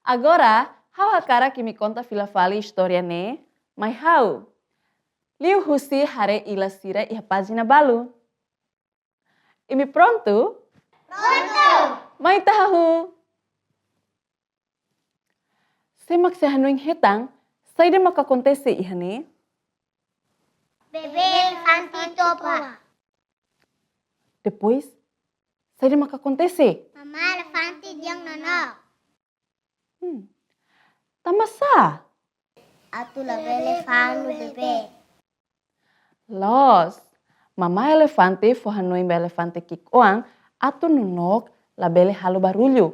Agora, hau hakara que me conta filafali história né? Mas hau? Liu husi hare ila sira e a página balu. E me pronto? Pronto! Mai tahu. Semak se hanuing hetang, sai de maka acontece ihane? Bebê elefante topa. Depois, sai de maka acontece? Mamá elefante diang nono. Tamasa. Atu la elefante bebê. Los. Mama elefante fo hanuing ba elefante kik oang, atu nunok la bele halo barulho.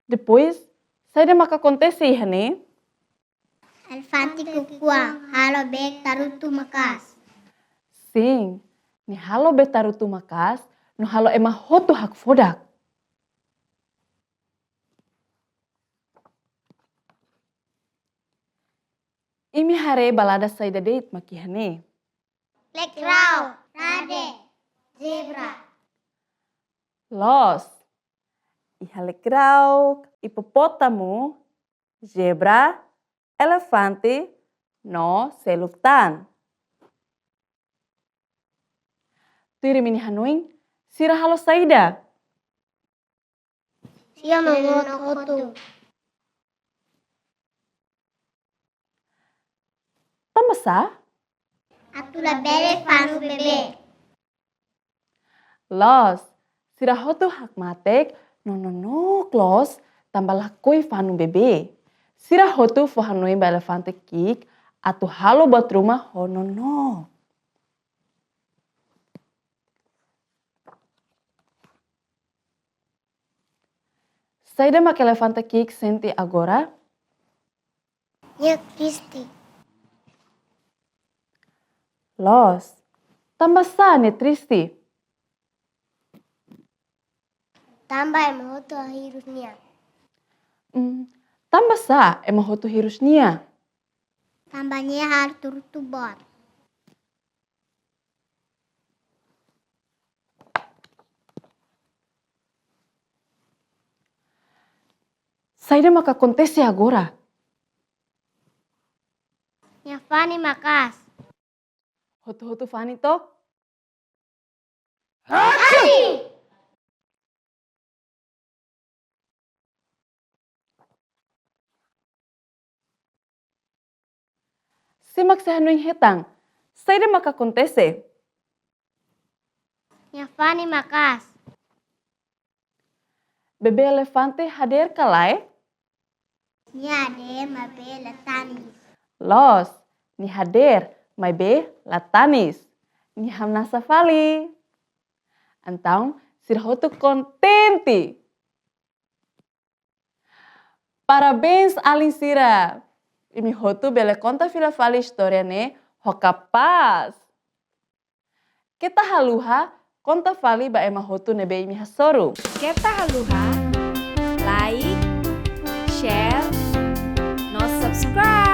Depois, sai de maka acontece ihane? Elefante kukuang, halo bek tarutu makas. Sim, ni halo betarutu makas, no halo ema hotu hak fodak. Imi hare balada saida date makihane. Lekrau, rade, zebra. Los. Ihalekrau, hipopótamo, zebra, elefante, no seluktan. Tiri mini hanuing, sira halo saida. Sia mengot hotu. Tamasa? Atu la elefante bebê. Los. Sira hotu hak matek, no klos, tambah lakoi fanu bebe. Sira hotu fo hanuing ba elefante kik, atu halo buat rumah honono. Saida mak elefante kik senti agora? Nya Kristi. Los. Tambah sa ne tristi. Tambah emoto hirusnya. Tambah sa ema hotu hirusnia. Tambahnya har turutu bot. Saida mak acontece agora? Nya Fani makas. Hotu-hotu fani tok? Haji! Simak sa hanuing hetang. Saida mak acontece? Nya Fani makas. Bebe elefante hadir kalai? Nya de mabe latanis. Los. Ni hadir, mai be latanis. Ni hamna safali. Então, sira hotu contente. Parabéns, Alin Sira. Imi hotu bele conta filafali história ne, ho capaz. Kita haluha, conta fali ba ema hotu nebe imi hasoru. Kita haluha, like, share, no subscribe.